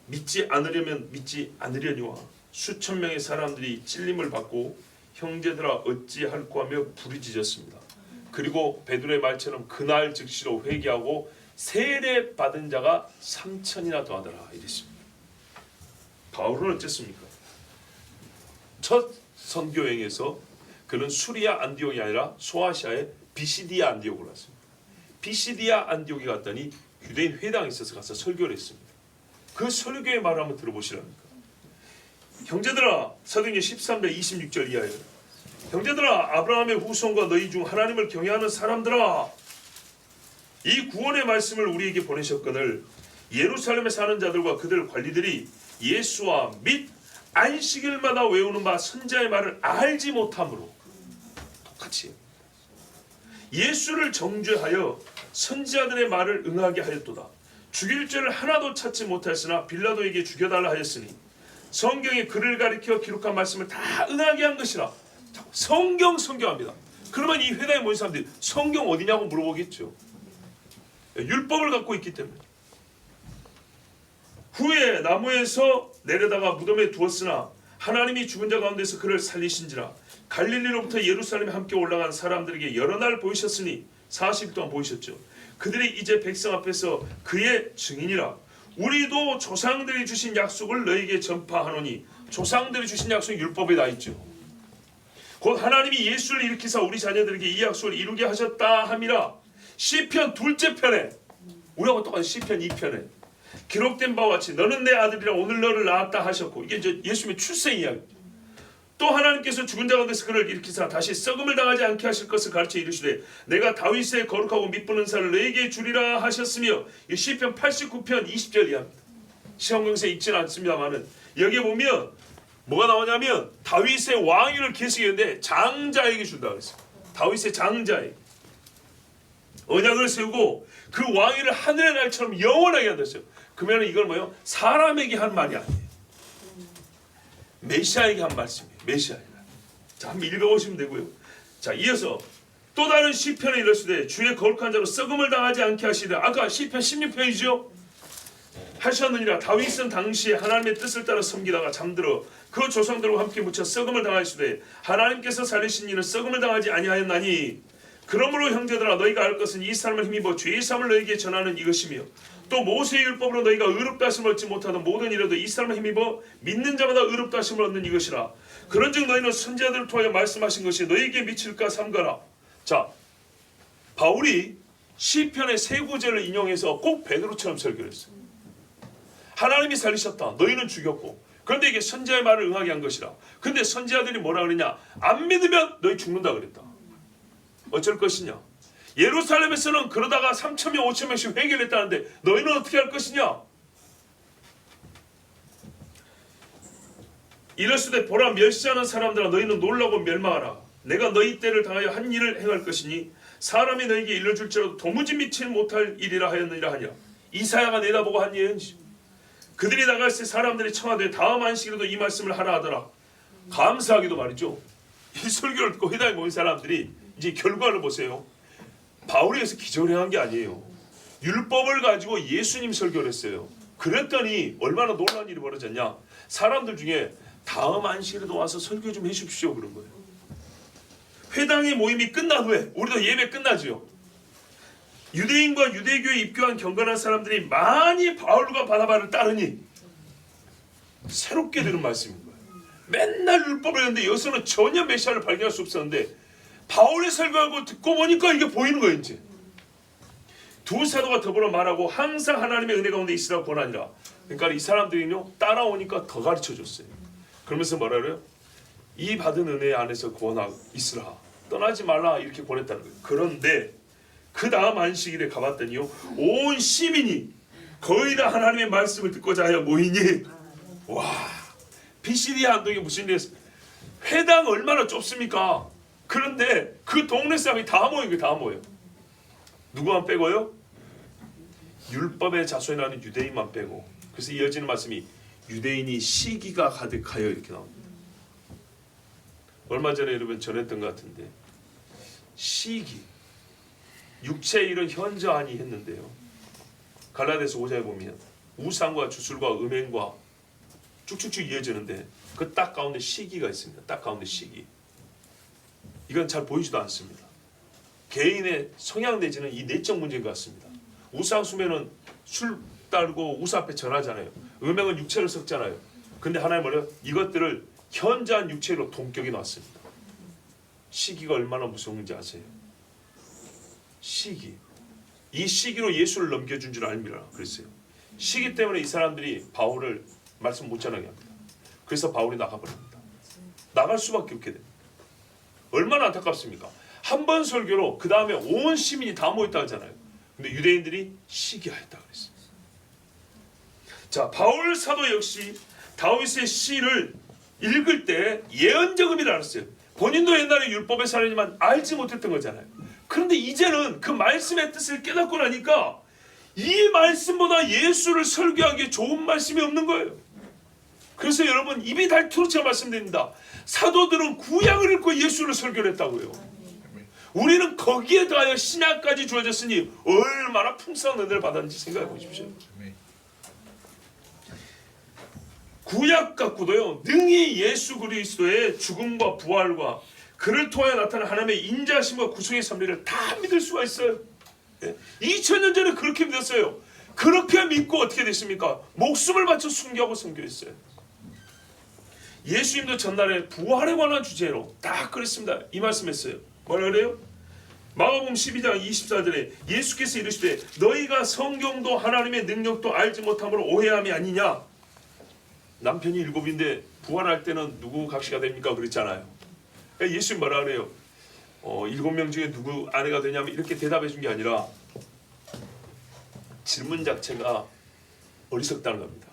믿지 않으려니와 수천 명의 사람들이 찔림을 받고 형제들아 어찌할꼬 하며 부르짖었습니다. 그리고 베드로의 말처럼 그날 즉시로 회개하고 세례 받은 자가 3,000이나 더하더라 이랬습니다. 바울은 어쨌습니까? 첫 선교행에서 그는 수리아 안디옥이 아니라 소아시아의 비시디아 안디옥으로 왔습니다. 비시디아 안디옥에 갔더니 유대인 회당에 있어서 가서 설교를 했습니다. 그 설교의 말을 한번 들어보시랍니까? 형제들아, 사도행전 13장 26절 이하에 형제들아, 아브라함의 후손과 너희 중 하나님을 경외하는 사람들아, 이 구원의 말씀을 우리에게 보내셨거늘 예루살렘에 사는 자들과 그들 관리들이 예수와 및 안식일마다 외우는 바 선자의 말을 알지 못함으로, 똑같이 예수를 정죄하여 선지자들의 말을 응하게 하였도다. 죽일 죄를 하나도 찾지 못하였으나 빌라도에게 죽여달라 하였으니 성경에 그를 가리켜 기록한 말씀을 다 응하게 한 것이라. 성경합니다. 그러면 이 회당에 모인 사람들이 성경 어디냐고 물어보겠죠. 율법을 갖고 있기 때문에. 후에 나무에서 내려다가 무덤에 두었으나 하나님이 죽은 자 가운데서 그를 살리신지라. 갈릴리로부터 예루살렘에 함께 올라간 사람들에게 여러 날 보이셨으니 40일 동안 보이셨죠. 그들이 이제 백성 앞에서 그의 증인이라. 우리도 조상들이 주신 약속을 너에게 전파하노니, 조상들이 주신 약속이 율법에 나 있죠. 곧 하나님이 예수를 일으키사 우리 자녀들에게 이 약속을 이루게 하셨다 함이라. 시편 2째 편에, 우리하고 똑같은 시편 2편에 기록된 바와 같이 너는 내 아들이라 오늘 너를 낳았다 하셨고, 이게 이제 예수님의 출생 이야기죠. 또 하나님께서 죽은 자 가운데서 그를 일으키사 다시 썩음을 당하지 않게 하실 것을 가르쳐 이르시되 내가 다윗의 거룩하고 미쁘는 살을 너에게 주리라 하셨으며, 이 시편 89편 20절 이하입니다. 시험경세 읽지는 않습니다만은 여기에 보면 뭐가 나오냐면 다윗의 왕위를 계승했는데 장자에게 준다 그랬어요. 다윗의 장자에게 언약을 세우고 그 왕위를 하늘의 날처럼 영원하게 한다 했어요. 그러면 이걸 뭐예요? 사람에게 한 말이 아니에요. 메시아에게 한 말씀이에요. 메시아에게. 자, 한번 읽어보시면 되고요. 자, 이어서 또 다른 시편에 이르시되 주의 거룩한 자로 썩음을 당하지 않게 하시되, 아까 시편 16편이죠. 하셨느니라. 다윗은 당시에 하나님의 뜻을 따라 섬기다가 잠들어 그 조상들과 함께 묻혀 썩음을 당하시되 하나님께서 살리신 이는 썩음을 당하지 아니하였나니, 그러므로 형제들아 너희가 알 것은 이 사람을 힘입어 죄의 사함을 너희에게 전하는 이것이며, 또 모세의 율법으로 너희가 의롭다 하심을 얻지 못하던 모든 일에도 이 사람을 힘입어 믿는 자마다 의롭다 하심을 얻는 이것이라. 그런즉 너희는 선지자들을 통하여 말씀하신 것이 너희에게 미칠까 삼가라. 자, 바울이 시편의 세 구절을 인용해서 꼭 베드로처럼 설교를 했어요. 하나님이 살리셨다. 너희는 죽였고. 그런데 이게 선지자의 말을 응하게 한 것이라. 근데 선지자들이 뭐라 그러냐? 안 믿으면 너희 죽는다 그랬다. 어쩔 것이냐? 예루살렘에서는 그러다가 3,000명 5,000명씩 회개를 했다는데 너희는 어떻게 할 것이냐? 이럴수되 보라, 멸시하는 사람들아 너희는 놀라고 멸망하라. 내가 너희 때를 당하여 한 일을 행할 것이니 사람이 너희에게 일러줄지라도 도무지 미치 못할 일이라 하였느니라 하냐. 이사야가 내다보고 한 예언이죠. 그들이 나갈 때 사람들이 청하되 다음 안식일에도 이 말씀을 하라 하더라. 감사하게도 말이죠. 이 설교를 듣고 회당에 모인 사람들이 이제 결과를 보세요. 바울이 여기서 기적을 행한 게 아니에요. 율법을 가지고 예수님 설교를 했어요. 그랬더니 얼마나 놀라운 일이 벌어졌냐. 사람들 중에 다음 안식일에도 와서 설교 좀 해주십시오 그런 거예요. 회당의 모임이 끝난 후에, 우리도 예배 끝나죠. 유대인과 유대교에 입교한 경건한 사람들이 많이 바울과 바나바를 따르니 새롭게 들은 말씀인 거예요. 맨날 율법을 했는데 여기서는 전혀 메시아를 발견할 수 없었는데 바울의 설교하고 듣고 보니까 이게 보이는 거예요. 이제 두 사도가 더불어 말하고 항상 하나님의 은혜 가운데 있으라고 권하니라. 그러니까 이 사람들이요 따라오니까 더 가르쳐줬어요. 그러면서 뭐라 그래요? 이 받은 은혜 안에서 구원하고 있으라. 떠나지 말라 이렇게 권했다는 거예요. 그런데 그 다음 안식일에 가봤더니요, 온 시민이 거의 다 하나님의 말씀을 듣고자 하여 모이니, 와, 피시디아 안동이 무슨 일이었습니까? 회당 얼마나 좁습니까? 그런데 그 동네 사람이 다 모인 거예요. 다 모여. 누구만 빼고요? 율법의 자손이 나는 유대인만 빼고. 그래서 이어지는 말씀이 유대인이 시기가 가득하여 이렇게 나옵니다. 얼마 전에 여러분 전했던 것 같은데, 시기, 육체의 일은 현저하니 했는데요, 갈라디아서 5장에 보면 우상과 주술과 음행과 쭉쭉쭉 이어지는데 그 딱 가운데 시기가 있습니다. 딱 가운데 시기. 이건 잘 보이지도 않습니다. 개인의 성향 내지는 이 내적 문제인 것 같습니다. 우상 숭배는 술 따르고 우상 앞에 전하잖아요. 음행은 육체를 썩잖아요. 근데 하나님 뭐래요? 이것들을 현저한 육체로 동격이 놨습니다. 시기가 얼마나 무서운지 아세요? 시기. 이 시기로 예수를 넘겨준 줄 알미라 그랬어요. 시기 때문에 이 사람들이 바울을 말씀 못 전하게 합니다. 그래서 바울이 나가버립니다. 나갈 수밖에 없게 됩니다. 얼마나 안타깝습니까? 한 번 설교로 그 다음에 온 시민이 다 모였다 하잖아요. 근데 유대인들이 시기하였다 그랬어요. 자, 바울 사도 역시 다윗의 시를 읽을 때 예언적음이라 알았어요. 본인도 옛날에 율법의 사람이지만 알지 못했던 거잖아요. 그런데 이제는 그 말씀의 뜻을 깨닫고 나니까 이 말씀보다 예수를 설교하기에 좋은 말씀이 없는 거예요. 그래서 여러분, 입이 닳도록 말씀드립니다. 사도들은 구약을 읽고 예수를 설교를 했다고요. 우리는 거기에 더하여 신약까지 주어졌으니 얼마나 풍성한 은혜를 받았는지 생각해 보십시오. 구약 갖고도요, 능히 예수 그리스도의 죽음과 부활과 그를 통하여 나타난 하나님의 인자심과 구속의 섭리를 다 믿을 수가 있어요. 2000년 전에 그렇게 믿었어요. 그렇게 믿고 어떻게 됐습니까? 목숨을 바쳐 순교하고 선교했어요. 예수님도 전날에 부활에 관한 주제로 딱 그랬습니다. 이 말씀했어요. 뭐라 그래요? 마가복음 12장 24절에 예수께서 이르시되 너희가 성경도 하나님의 능력도 알지 못함으로 오해함이 아니냐. 남편이 7인데 부활할 때는 누구 각시가 됩니까? 그랬잖아요. 예수님 뭐라 그래요? 7명 중에 누구 아내가 되냐면 이렇게 대답해 준 게 아니라 질문 자체가 어리석다는 겁니다.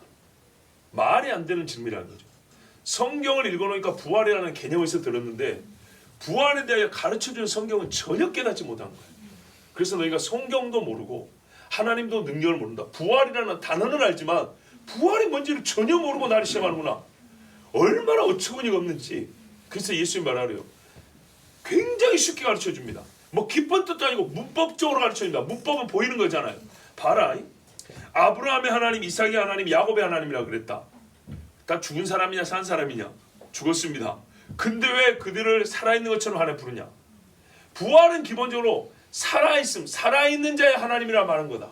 말이 안 되는 질문이라는 거죠. 성경을 읽어놓으니까 부활이라는 개념에서 들었는데 부활에 대하여 가르쳐주는 성경은 전혀 깨닫지 못한 거예요. 그래서 너희가 성경도 모르고 하나님도 능력을 모른다. 부활이라는 단어는 알지만 부활이 뭔지를 전혀 모르고 나를 시험하는구나. 얼마나 어처구니가 없는지. 그래서 예수님 말하래요. 굉장히 쉽게 가르쳐줍니다. 뭐 깊은 뜻도 아니고 문법적으로 가르쳐줍니다. 문법은 보이는 거잖아요. 봐라. 아브라함의 하나님, 이삭의 하나님, 야곱의 하나님이라 그랬다. 다 죽은 사람이냐 산 사람이냐? 죽었습니다. 근데 왜 그들을 살아있는 것처럼 하나 부르냐? 부활은 기본적으로 살아있음, 살아있는 자의 하나님이라 말하는 거다.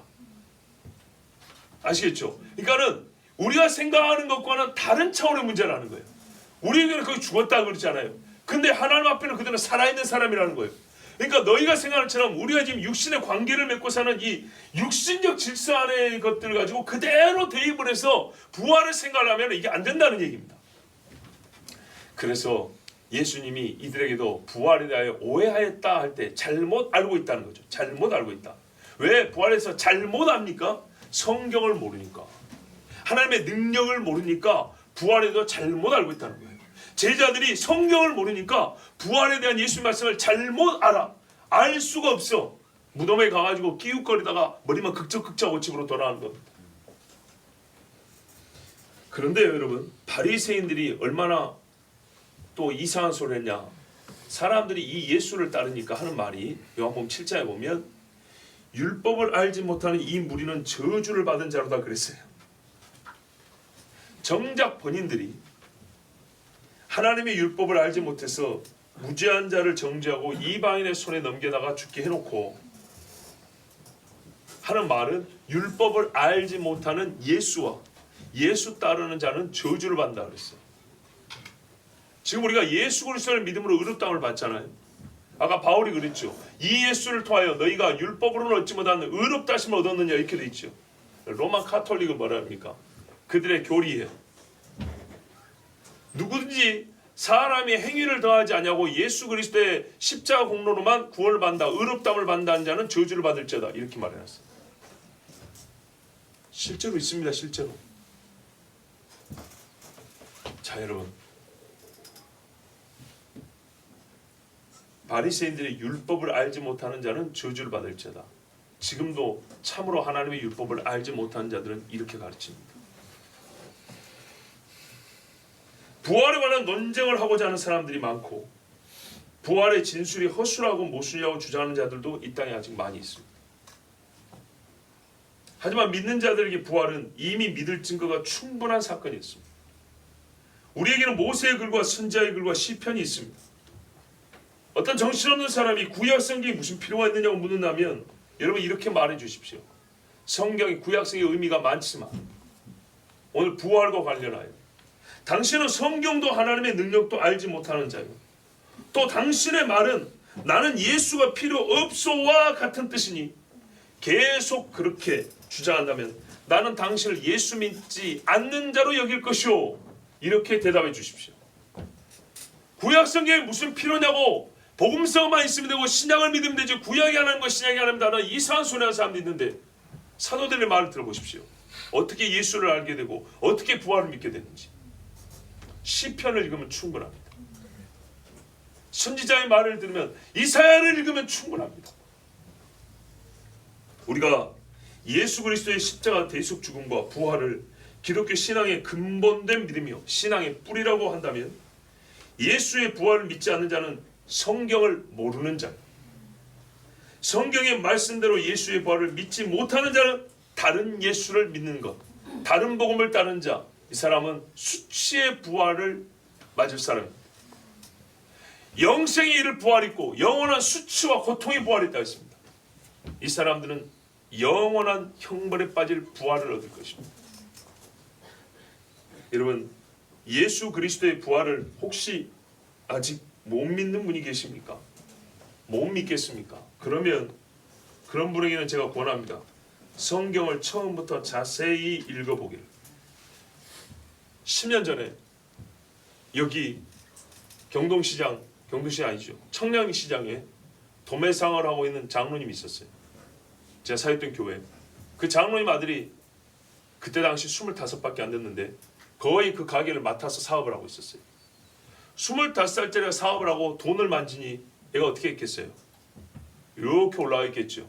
아시겠죠? 그러니까는 우리가 생각하는 것과는 다른 차원의 문제라는 거예요. 우리에게는 거기 죽었다 그러잖아요. 근데 하나님 앞에는 그들은 살아있는 사람이라는 거예요. 그러니까 너희가 생각하는 것처럼 우리가 지금 육신의 관계를 맺고 사는 이 육신적 질서 안의 것들을 가지고 그대로 대입을 해서 부활을 생각하면 이게 안 된다는 얘기입니다. 그래서 예수님이 이들에게도 부활에 대하여 오해하였다 할 때 잘못 알고 있다는 거죠. 잘못 알고 있다. 왜 부활에서 잘못 압니까? 성경을 모르니까. 하나님의 능력을 모르니까 부활에도 잘못 알고 있다는 거예요. 제자들이 성경을 모르니까 부활에 대한 예수님 말씀을 잘못 알아. 알 수가 없어. 무덤에 가가지고 끼웃거리다가 머리만 극적극적하고 집으로 돌아가는 겁니다. 그런데 여러분, 바리새인들이 얼마나 또 이상한 소리를 했냐. 사람들이 이 예수를 따르니까 하는 말이 요한복음 7장에 보면 율법을 알지 못하는 이 무리는 저주를 받은 자로다 그랬어요. 정작 본인들이 하나님의 율법을 알지 못해서 무죄한 자를 정죄하고 이방인의 손에 넘겨다가 죽게 해놓고 하는 말은 율법을 알지 못하는 예수와 예수 따르는 자는 저주를 받는다 그랬어요. 지금 우리가 예수 그리스도를 믿음으로 의롭다함을 받잖아요. 아까 바울이 그랬죠. 이 예수를 통하여 너희가 율법으로는 얻지 못하는 의롭다 하심을 얻었느냐 이렇게 돼 있죠. 로마 카톨릭은 뭐라 합니까? 그들의 교리예요. 누구든지 사람이 행위를 더하지 아니하고 예수 그리스도의 십자가 공로로만 구원을 받는다, 의롭다함을 받는다는 자는 저주를 받을지어다, 이렇게 말해놨어요. 실제로 있습니다. 실제로. 자, 여러분, 바리새인들의 율법을 알지 못하는 자는 저주를 받을지어다. 지금도 참으로 하나님의 율법을 알지 못하는 자들은 이렇게 가르칩니다. 부활에 관한 논쟁을 하고자 하는 사람들이 많고, 부활의 진술이 허술하고 모순이라고 주장하는 자들도 이 땅에 아직 많이 있습니다. 하지만 믿는 자들에게 부활은 이미 믿을 증거가 충분한 사건이었습니다. 우리에게는 모세의 글과 선지자의 글과 시편이 있습니다. 어떤 정신없는 사람이 구약 성경이 무슨 필요가 있느냐고 묻는다면 여러분 이렇게 말해 주십시오. 성경이 구약 성경의 의미가 많지만 오늘 부활과 관련하여 당신은 성경도 하나님의 능력도 알지 못하는 자요. 또 당신의 말은 나는 예수가 필요 없소와 같은 뜻이니 계속 그렇게 주장한다면 나는 당신을 예수 믿지 않는 자로 여길 것이오. 이렇게 대답해 주십시오. 구약 성경에 무슨 필요냐고 복음서만 있으면 되고 신약을 믿으면 되지 구약이 하나님 것 신약이 하나님 다는 이상한 소리 하는 사람도 있는데 사도들의 말을 들어보십시오. 어떻게 예수를 알게 되고 어떻게 부활을 믿게 되는지 시편을 읽으면 충분합니다. 선지자의 말을 들으면 이사야를 읽으면 충분합니다. 우리가 예수 그리스도의 십자가 대속 죽음과 부활을 기독교 신앙의 근본된 믿음이요 신앙의 뿌리라고 한다면 예수의 부활을 믿지 않는 자는 성경을 모르는 자, 성경의 말씀대로 예수의 부활을 믿지 못하는 자는 다른 예수를 믿는 것, 다른 복음을 따르는 자, 이 사람은 수치의 부활을 맞을 사람입니다. 영생에 이를 부활이 있고 영원한 수치와 고통의 부활이 있다고 했습니다. 이 사람들은 영원한 형벌에 빠질 부활을 얻을 것입니다. 여러분, 예수 그리스도의 부활을 혹시 아직 못 믿는 분이 계십니까? 못 믿겠습니까? 그러면 그런 분에게는 제가 권합니다. 성경을 처음부터 자세히 읽어보기를. 10년 전에 여기 경동시장 아니죠. 청량시장에 도매상을 하고 있는 장로님이 있었어요. 제가 사역된 교회. 그 장로님 아들이 그때 당시 25밖에 안 됐는데 거의 그 가게를 맡아서 사업을 하고 있었어요. 25살짜리가 사업을 하고 돈을 만지니 얘가 어떻게 했겠어요? 이렇게 올라가 있겠죠.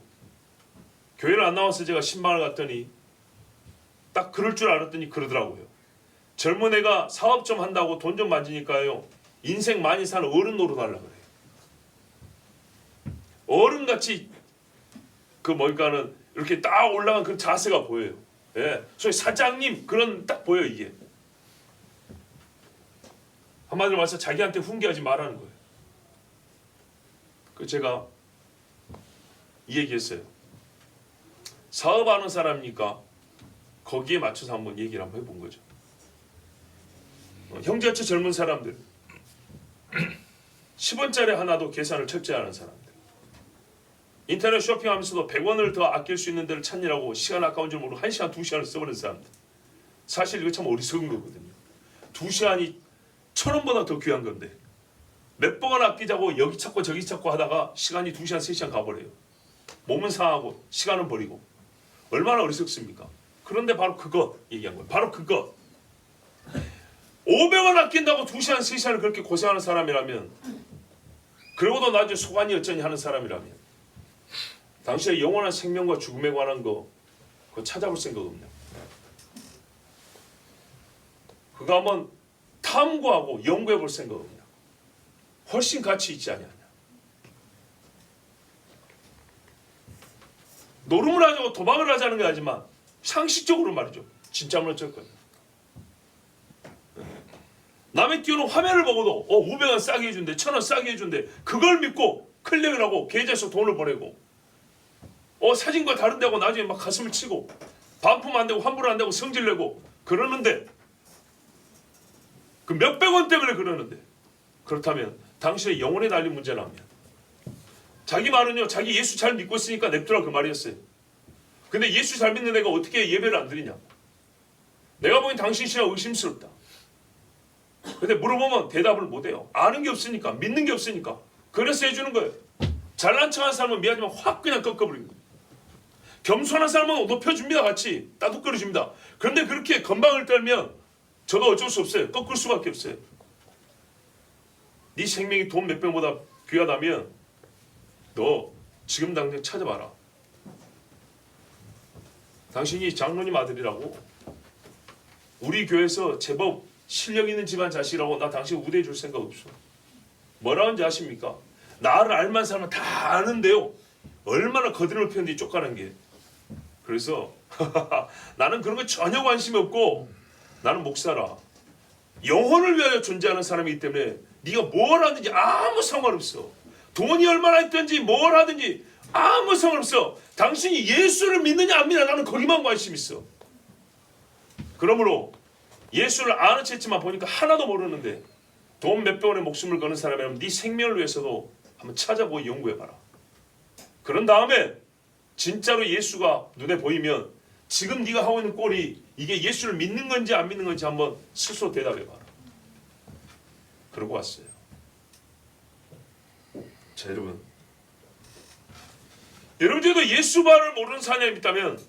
교회를 안 나와서 제가 신방을 갔더니 딱 그럴 줄 알았더니 그러더라고요. 젊은 애가 사업 좀 한다고 돈 좀 만지니까요. 인생 많이 사는 어른 노릇하려고 그래요. 어른같이 그 뭐니까는 이렇게 딱 올라간 그 자세가 보여요. 예, 소위 사장님 그런 딱 보여 이게. 한마디로 말해서 자기한테 훈계하지 말라는 거예요. 그 제가 이 얘기했어요. 사업하는 사람이니까 거기에 맞춰서 한번 얘기를 한번 해본 거죠. 형제처 젊은 사람들 10원짜리 하나도 계산을 철저히 하는 사람들, 인터넷 쇼핑하면서도 100원을 더 아낄 수 있는 데를 찾느라고 시간 아까운 줄 모르고 1시간 2시간을 써버리는 사람들. 사실 이거 참 어리석은 거거든요. 2시간이 1,000원보다 더 귀한 건데 몇 번 아끼자고 여기 찾고 저기 찾고 하다가 시간이 2시간 3시간 가버려요. 몸은 상하고 시간은 버리고 얼마나 어리석습니까? 그런데 바로 그거 얘기한 거예요. 바로 그거. 500원 아낀다고 2시간 3시간을 그렇게 고생하는 사람이라면, 그러고도 나중에 소관이 어쩌니 하는 사람이라면 당신의 영원한 생명과 죽음에 관한 거 그거 찾아볼 생각 없냐? 그거 한번 탐구하고 연구해 볼 생각 없냐? 훨씬 가치 있지 않냐? 노름을 하자고 도박을 하자는 게 아니지만 상식적으로 말이죠. 진짜면 어쩔 거예요. 남의 띄우는 화면을 보고도 500원 싸게 해준대, 1,000원 싸게 해준대, 그걸 믿고 클릭을 하고 계좌에서 돈을 보내고 사진과 다른데 하고 나중에 막 가슴을 치고 반품 안 되고 환불 안 되고 성질 내고 그러는데, 그 몇백 원 때문에 그러는데, 그렇다면 당신의 영혼에 달린 문제라면, 자기 말은요 자기 예수 잘 믿고 있으니까 냅두라 그 말이었어요. 근데 예수 잘 믿는 애가 어떻게 예배를 안 드리냐? 내가 보기엔 당신 신앙 의심스럽다. 근데 물어보면 대답을 못해요. 아는 게 없으니까, 믿는 게 없으니까. 그래서 해주는 거예요. 잘난 척한 사람은 미안하지만 확 그냥 꺾어버리는 거예요. 겸손한 사람은 높여줍니다. 같이 따뜻거려줍니다. 그런데 그렇게 건방을 떨면 저도 어쩔 수 없어요. 꺾을 수밖에 없어요. 네 생명이 돈 몇 배보다 귀하다면 너 지금 당장 찾아봐라. 당신이 장로님 아들이라고, 우리 교회에서 제법 실력 있는 집안 자식이라고 나 당신 우대해 줄 생각 없어. 뭐라는지 아십니까? 나를 알만 사람은 다 아는데요. 얼마나 거드름을 피웠는지 쫓가는 게. 그래서 나는 그런 거 전혀 관심이 없고, 나는 목사라. 영혼을 위하여 존재하는 사람이기 때문에 네가 뭘 하든지 아무 상관없어. 돈이 얼마나 있든지 뭘 하든지 아무 상관없어. 당신이 예수를 믿느냐 안 믿느냐, 나는 거기만 관심 있어. 그러므로 예수를 아는 척했지만 보니까 하나도 모르는데 돈 몇백 원의 목숨을 거는 사람이라면 네 생명을 위해서도 한번 찾아보고 연구해봐라. 그런 다음에 진짜로 예수가 눈에 보이면 지금 네가 하고 있는 꼴이 이게 예수를 믿는 건지 안 믿는 건지 한번 스스로 대답해봐라. 그러고 왔어요. 자, 여러분 중에도 예수 바를 모르는 사람이 있다면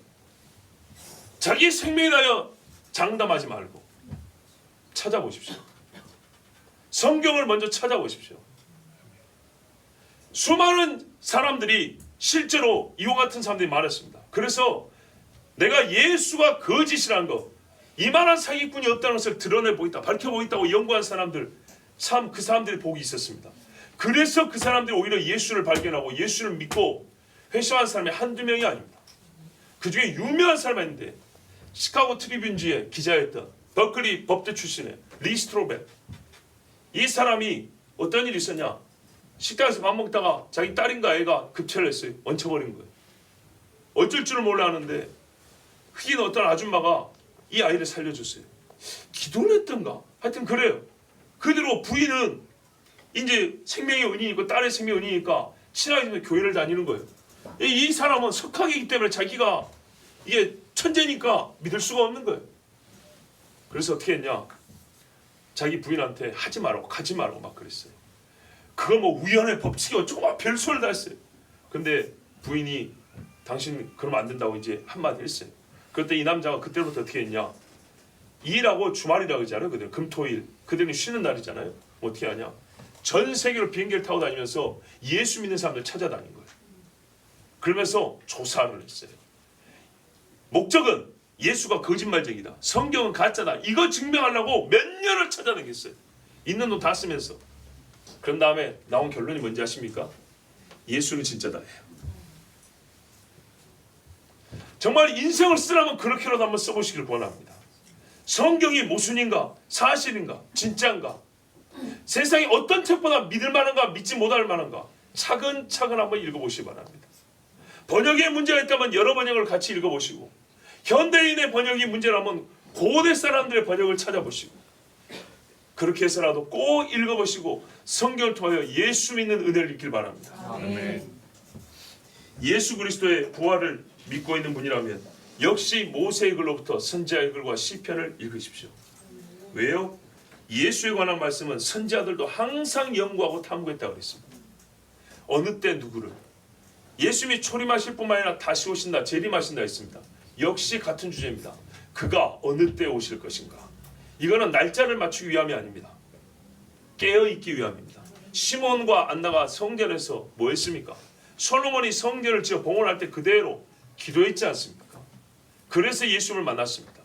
자기의 생명에 대하여 장담하지 말고 찾아보십시오. 성경을 먼저 찾아보십시오. 수많은 사람들이 실제로 이와 같은 사람들이 많았습니다. 그래서 내가 예수가 거짓이라는 것, 이만한 사기꾼이 없다는 것을 드러내보고 있다, 밝혀보고 있다고 연구한 사람들, 그 사람들의 복이 있었습니다. 그래서 그 사람들이 오히려 예수를 발견하고 예수를 믿고 회심한 사람이 한두 명이 아닙니다. 그 중에 유명한 사람이 있는데 시카고 트리뷴지의 기자였던 버클리 법대 출신의 리 스트로벳, 이 사람이 어떤 일이 있었냐, 식당에서 밥 먹다가 자기 딸인가 애가 급체를 했어요. 얹혀버린 거예요. 어쩔 줄을 몰라 하는데 흑인 어떤 아줌마가 이 아이를 살려줬어요. 기도를 했던가 하여튼 그래요. 그대로 부인은 이제 생명의 은인이고 딸의 생명의 은인이니까 신앙의 교회를 다니는 거예요. 이 사람은 석학이기 때문에 자기가 이게 천재니까 믿을 수가 없는 거예요. 그래서 어떻게 했냐, 자기 부인한테 하지 말라고 가지 말라고 막 그랬어요. 그거 뭐 우연의 법칙이 어쩌고 막 별소리를 다 했어요. 근데 부인이 당신 그러면 안 된다고 이제 한마디 했어요. 그때 이 남자가 그때부터 어떻게 했냐, 일하고 주말이라고 하잖아요. 그들 금토일 그들은 쉬는 날이잖아요. 어떻게 하냐, 전 세계로 비행기를 타고 다니면서 예수 믿는 사람들 찾아다닌 거예요. 그러면서 조사를 했어요. 목적은 예수가 거짓말쟁이다, 성경은 가짜다, 이거 증명하려고 몇 년을 찾아다녔어요. 있는 돈 다 쓰면서. 그런 다음에 나온 결론이 뭔지 아십니까? 예수는 진짜다 해요. 정말 인생을 쓰라면 그렇게라도 한번 써보시길 권합니다. 성경이 모순인가, 사실인가, 진짜인가, 세상에 어떤 책보다 믿을 만한가, 믿지 못할 만한가, 차근차근 한번 읽어보시기 바랍니다. 번역에 문제가 있다면 여러 번역을 같이 읽어보시고, 현대인의 번역이 문제라면 고대 사람들의 번역을 찾아보시고, 그렇게 해서라도 꼭 읽어보시고 성경을 통하여 예수 믿는 은혜를 입길 바랍니다. 아멘. 예수 그리스도의 부활을 믿고 있는 분이라면 역시 모세의 글로부터 선지자의 글과 시편을 읽으십시오. 왜요? 예수에 관한 말씀은 선지자들도 항상 연구하고 탐구했다고 그랬습니다. 어느 때 누구를, 예수님이 초림하실 뿐만 아니라 다시 오신다, 재림하신다 했습니다. 역시 같은 주제입니다. 그가 어느 때 오실 것인가. 이거는 날짜를 맞추기 위함이 아닙니다. 깨어있기 위함입니다. 시몬과 안나가 성전에서 뭐 했습니까? 솔로몬이 성전을 지어 봉헌할 때 그대로 기도했지 않습니까? 그래서 예수님을 만났습니다.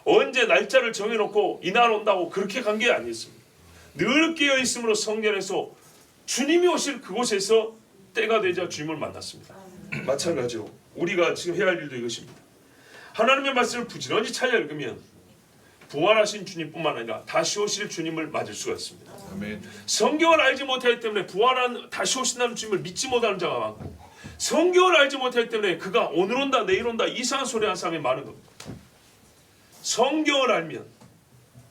언제 날짜를 정해놓고 이날 온다고 그렇게 간 게 아니었습니다. 늘 깨어있음으로 성전에서 주님이 오실 그곳에서 때가 되자 주님을 만났습니다. 마찬가지로 우리가 지금 해야 할 일도 이것입니다. 하나님의 말씀을 부지런히 찾아 읽으면 부활하신 주님뿐만 아니라 다시 오실 주님을 맞을 수가 있습니다. 아멘. 성경을 알지 못하기 때문에 부활한 다시 오신다는 주님을 믿지 못하는 자가 많고, 성경을 알지 못하기 때문에 그가 오늘 온다 내일 온다 이상한 소리 하는 사람이 많은 겁니다. 성경을 알면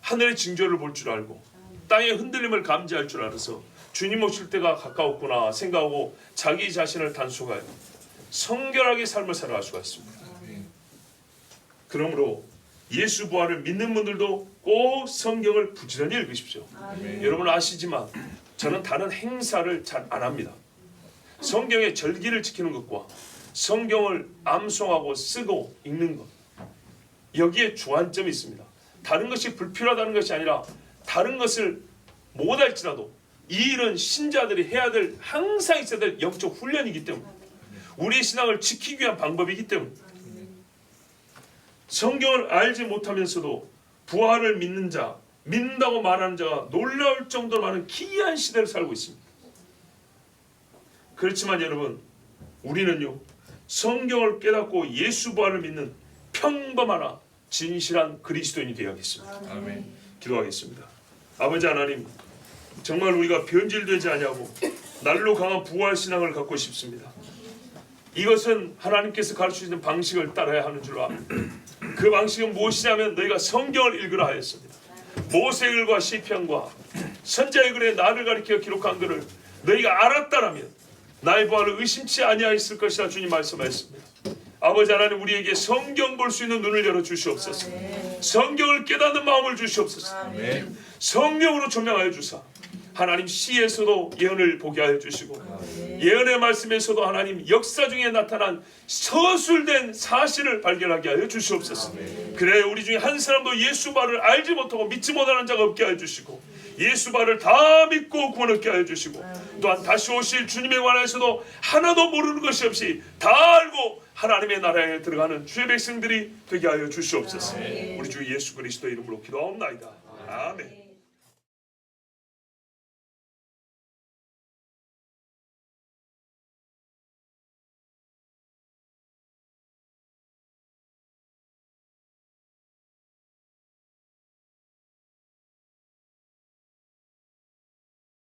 하늘의 징조를 볼 줄 알고 땅의 흔들림을 감지할 줄 알아서 주님 오실 때가 가까웠구나 생각하고 자기 자신을 단속하여 성결하게 삶을 살아갈 수가 있습니다. 그러므로 예수 부활을 믿는 분들도 꼭 성경을 부지런히 읽으십시오. 여러분 아시지만 저는 다른 행사를 잘 안 합니다. 성경의 절기를 지키는 것과 성경을 암송하고 쓰고 읽는 것, 여기에 주안점이 있습니다. 다른 것이 불필요하다는 것이 아니라 다른 것을 못할지라도 이 일은 신자들이 해야 될, 항상 있어야 될 영적 훈련이기 때문에, 우리의 신앙을 지키기 위한 방법이기 때문에, 성경을 알지 못하면서도 부활을 믿는 자, 믿는다고 말하는 자가 놀라울 정도로 많은 기이한 시대를 살고 있습니다. 그렇지만 여러분, 우리는요, 성경을 깨닫고 예수 부활을 믿는 평범하나 진실한 그리스도인이 되어야겠습니다. 아멘. 기도하겠습니다. 아버지 하나님, 정말 우리가 변질되지 아니하고 날로 강한 부활 신앙을 갖고 싶습니다. 이것은 하나님께서 가르치시는 방식을 따라야 하는 줄 압니다. 그 방식은 무엇이냐면 너희가 성경을 읽으라 하였습니다. 모세글과 시편과 선지자의 글에 나를 가리켜 기록한 글을 너희가 알았다라면 나의 부활을 의심치 아니하였을 것이라 주님 말씀하셨습니다. 아버지 하나님, 우리에게 성경 볼 수 있는 눈을 열어 주시옵소서. 성경을 깨닫는 마음을 주시옵소서. 성령으로 조명하여 주사 하나님 시에서도 예언을 보게 하여 주시고 예언의 말씀에서도 하나님 역사 중에 나타난 서술된 사실을 발견하게 하여 주시옵소서. 그래 우리 중에 한 사람도 예수 발을 알지 못하고 믿지 못하는 자가 없게 하여 주시고 예수 발을 다 믿고 구원 얻게 하여 주시고 또한 다시 오실 주님에 관해서도 하나도 모르는 것이 없이 다 알고 하나님의 나라에 들어가는 주의 백성들이 되게 하여 주시옵소서. 우리 주 예수 그리스도 이름으로 기도하옵나이다. 아멘.